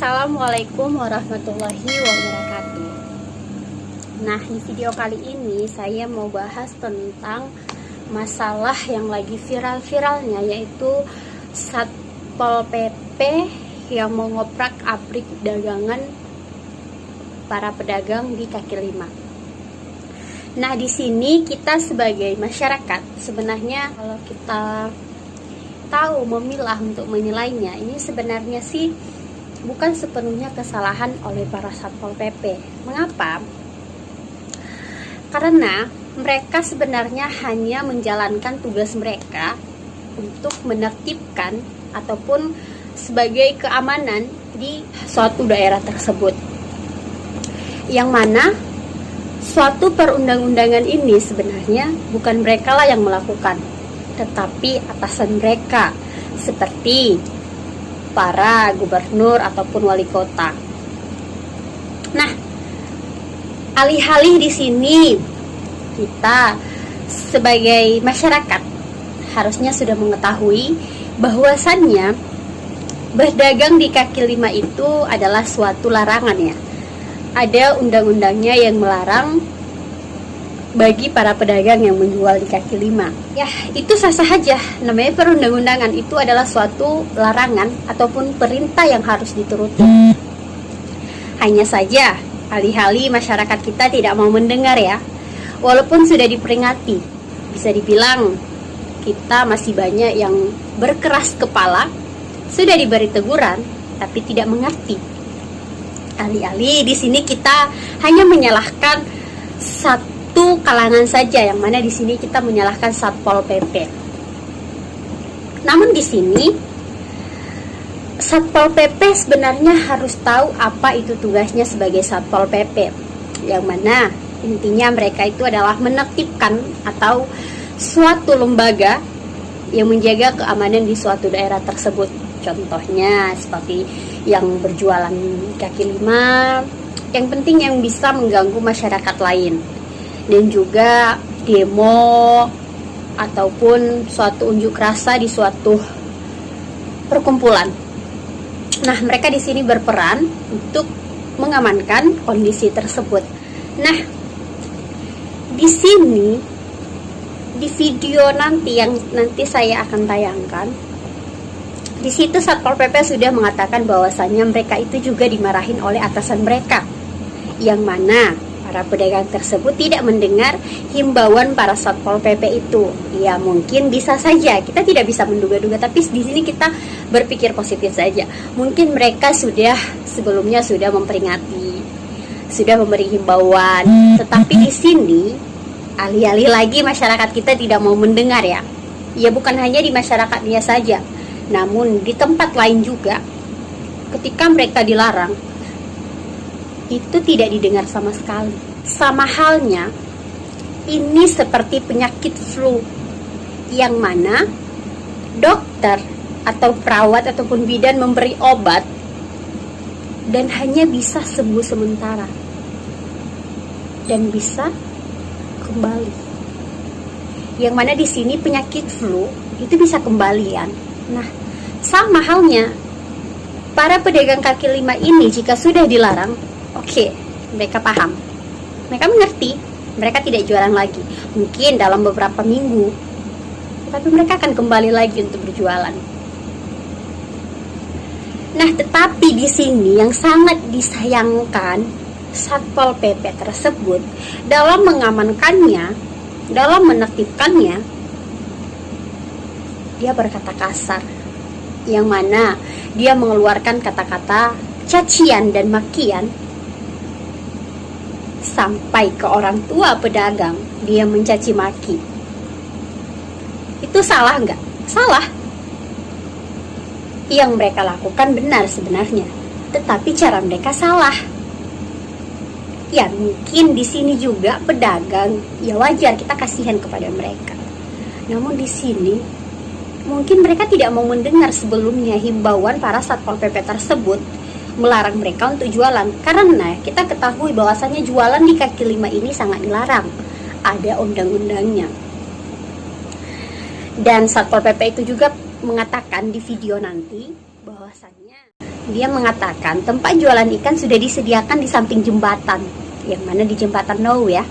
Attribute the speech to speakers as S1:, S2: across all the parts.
S1: Assalamualaikum warahmatullahi wabarakatuh. Nah, di video kali ini saya mau bahas tentang masalah yang lagi viral-viralnya, yaitu Satpol PP yang mau ngoprak-abrik dagangan para pedagang di kaki lima. Nah, di sini kita sebagai masyarakat sebenarnya kalau kita tahu memilah untuk menilainya, ini sebenarnya sih bukan sepenuhnya kesalahan oleh para Satpol PP. Mengapa? Karena mereka sebenarnya hanya menjalankan tugas mereka untuk menertibkan ataupun sebagai keamanan di suatu daerah tersebut. Yang mana suatu perundang-undangan ini sebenarnya bukan mereka lah yang melakukan, tetapi atasan mereka seperti para gubernur ataupun wali kota. Nah, alih-alih di sini kita sebagai masyarakat harusnya sudah mengetahui bahwasannya berdagang di kaki lima itu adalah suatu larangan ya. Ada undang-undangnya yang melarang bagi para pedagang yang menjual di kaki lima. Ya, itu sah-sah saja. Namanya perundang-undangan, itu adalah suatu larangan ataupun perintah yang harus dituruti. Hanya saja, alih-alih masyarakat kita tidak mau mendengar ya. Walaupun sudah diperingati, bisa dibilang kita masih banyak yang berkeras kepala, sudah diberi teguran, tapi tidak mengerti. Alih-alih di sini kita hanya menyalahkan satu kalangan saja, yang mana di sini kita menyalahkan Satpol PP. Namun di sini Satpol PP sebenarnya harus tahu apa itu tugasnya sebagai Satpol PP, yang mana intinya mereka itu adalah menertibkan atau suatu lembaga yang menjaga keamanan di suatu daerah tersebut. Contohnya seperti yang berjualan kaki lima, yang penting yang bisa mengganggu masyarakat lain, dan juga demo ataupun suatu unjuk rasa di suatu perkumpulan. Nah, mereka di sini berperan untuk mengamankan kondisi tersebut. Nah, di sini di video nanti yang nanti saya akan tayangkan, di situ Satpol PP sudah mengatakan bahwasannya mereka itu juga dimarahin oleh atasan mereka, yang mana para pedagang tersebut tidak mendengar himbauan para Satpol PP itu. Ya, mungkin bisa saja kita tidak bisa menduga-duga, tapi di sini kita berpikir positif saja. Mungkin mereka sebelumnya sudah memperingati, sudah memberi himbauan, tetapi di sini alih-alih lagi masyarakat kita tidak mau mendengar ya. Ya, bukan hanya di masyarakatnya saja, namun di tempat lain juga ketika mereka dilarang itu tidak didengar sama sekali. Sama halnya ini seperti penyakit flu, yang mana dokter atau perawat ataupun bidan memberi obat dan hanya bisa sembuh sementara dan bisa kembali. Yang mana di sini penyakit flu itu bisa kembalian. Nah, sama halnya para pedagang kaki lima ini jika sudah dilarang, oke, mereka paham, mereka mengerti, mereka tidak jualan lagi. Mungkin dalam beberapa minggu, tapi mereka akan kembali lagi untuk berjualan. Nah, tetapi di sini yang sangat disayangkan, Satpol PP tersebut dalam mengamankannya, dalam menertibkannya, dia berkata kasar, yang mana dia mengeluarkan kata-kata cacian dan makian sampai ke orang tua pedagang. Dia mencaci maki. Itu salah nggak? Salah. Yang mereka lakukan benar sebenarnya, tetapi cara mereka salah. Ya, mungkin di sini juga pedagang, ya wajar kita kasihan kepada mereka. Namun di sini mungkin mereka tidak mau mendengar sebelumnya himbauan para Satpol PP tersebut melarang mereka untuk jualan, karena kita ketahui bahwasannya jualan di kaki lima ini sangat dilarang, ada undang-undangnya. Dan Satpol PP itu juga mengatakan di video nanti bahwasannya Dia mengatakan tempat jualan ikan sudah disediakan di samping jembatan, yang mana di jembatan Now ya.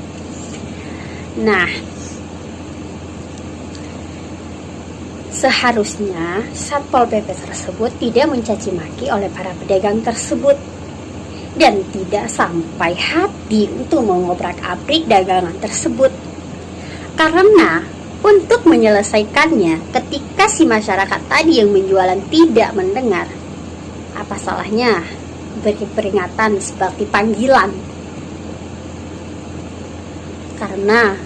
S1: Nah, seharusnya Satpol PP tersebut tidak mencaci maki oleh para pedagang tersebut dan tidak sampai hati untuk mengobrak-abrik dagangan tersebut. Karena untuk menyelesaikannya, ketika si masyarakat tadi yang menjualan tidak mendengar, apa salahnya beri peringatan seperti panggilan? Karena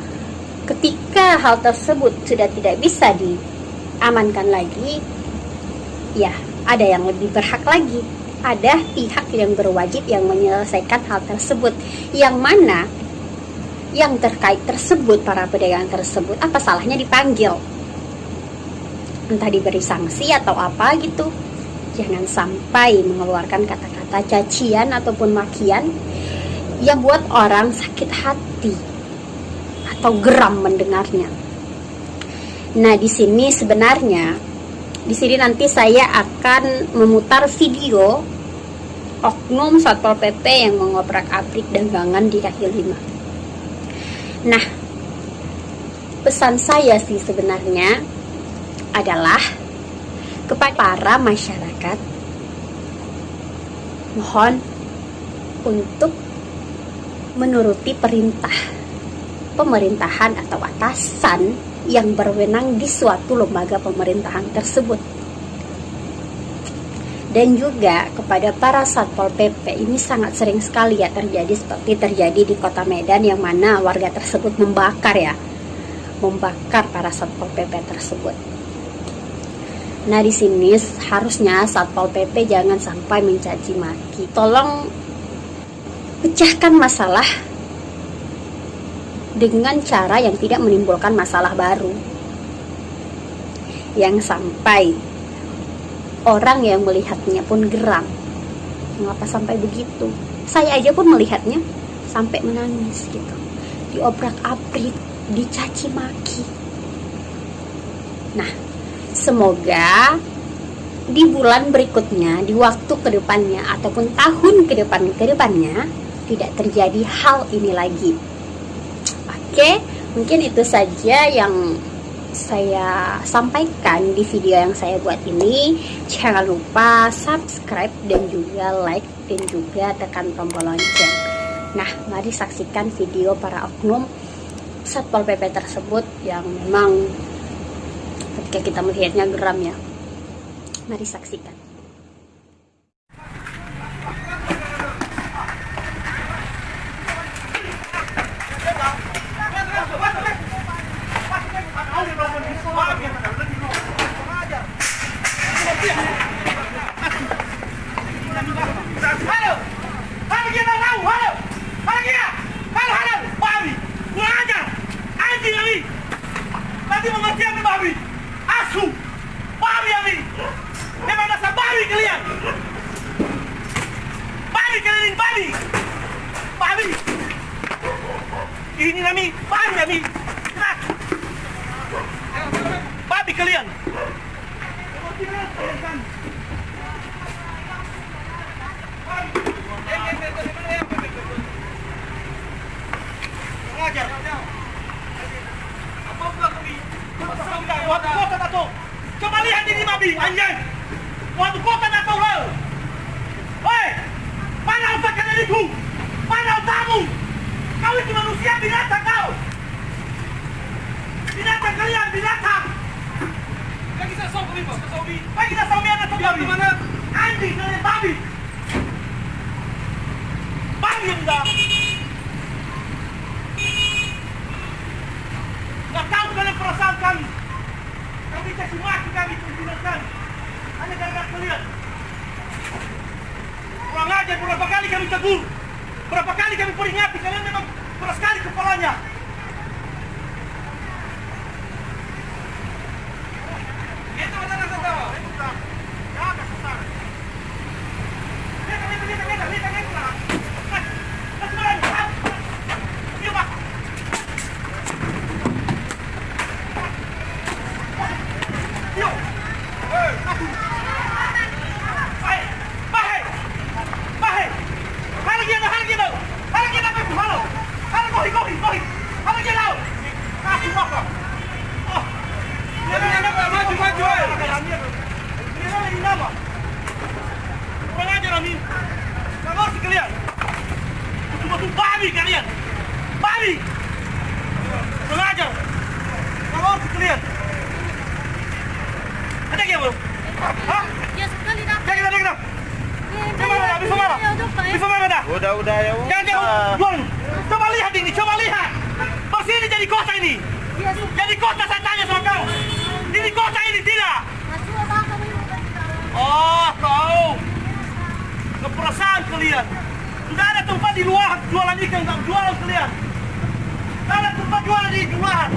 S1: ketika hal tersebut sudah tidak bisa diamankan lagi, ya ada yang lebih berhak lagi. Ada pihak yang berwajib yang menyelesaikan hal tersebut, yang mana yang terkait tersebut, para pedagang tersebut, apa salahnya dipanggil, entah diberi sanksi atau apa gitu. Jangan sampai mengeluarkan kata-kata cacian ataupun makian yang buat orang sakit hati atau geram mendengarnya. Nah, di sini nanti saya akan memutar video oknum Satpol PP yang mengobrak-abrik dagangan di kaki lima. Nah, pesan saya sih sebenarnya adalah kepada para masyarakat, mohon untuk menuruti perintah pemerintahan atau atasan yang berwenang di suatu lembaga pemerintahan tersebut. Dan juga kepada para Satpol PP, ini sangat sering sekali ya terjadi seperti terjadi di Kota Medan, yang mana warga tersebut membakar para Satpol PP tersebut. Nah, di sini harusnya Satpol PP jangan sampai mencaci maki. Tolong pecahkan masalah dengan cara yang tidak menimbulkan masalah baru, yang sampai orang yang melihatnya pun geram. Mengapa sampai begitu? Saya aja pun melihatnya sampai menangis gitu. Diobrak-abrik, dicaci maki. Nah, semoga di bulan berikutnya, di waktu kedepannya ataupun tahun kedepannya tidak terjadi hal ini lagi. Oke, mungkin itu saja yang saya sampaikan di video yang saya buat ini. Jangan lupa subscribe dan juga like dan juga tekan tombol lonceng. Nah, mari saksikan video para oknum Satpol PP tersebut yang memang ketika kita melihatnya geram ya. Mari saksikan.
S2: Nanti mengerti apa babi? Asu! Babi ini! Memang dasar babi kalian! Babi kalian ini, babi! Babi! Ini nami, babi nami! Babi kalian! Ngajar! Waktu kota tak tahu. Coba lihat ini babi, anjing. Waktu kota tak tahu lo. Hei, mana otak kalian itu? Mana otakmu? Kau itu manusia binatang kau. Binatang kalian, binatang. Lagi saya sok ini, Pak. Lagi kita sok anak sok babi. Mana? Anjing kalian babi. Babi yang dah. Gak tahu kalian perasaan kami. Kami caci maki kami pimpinan kami. Hanya gara-gara kalian. Kurang ajar, berapa kali kami tegur. Berapa kali kami peringati. Kalian memang keras sekali kepalanya. Itu adalah ketawa. Jangan sesat. Lihat. Iya, Pak. Yuk. Pak, Bisa mana dah?
S3: Udah ya.
S2: Jangan jual. Coba lihat ini, coba lihat. Pasti ini jadi kota ini. Jadi kota saya tanya sama kau. Ini kota ini tidak. Oh, kau. Keperasaan kalian. Sudah ada tempat di luar jualan ikan, tak jualan kalian. Tak ada tempat jualan di luar.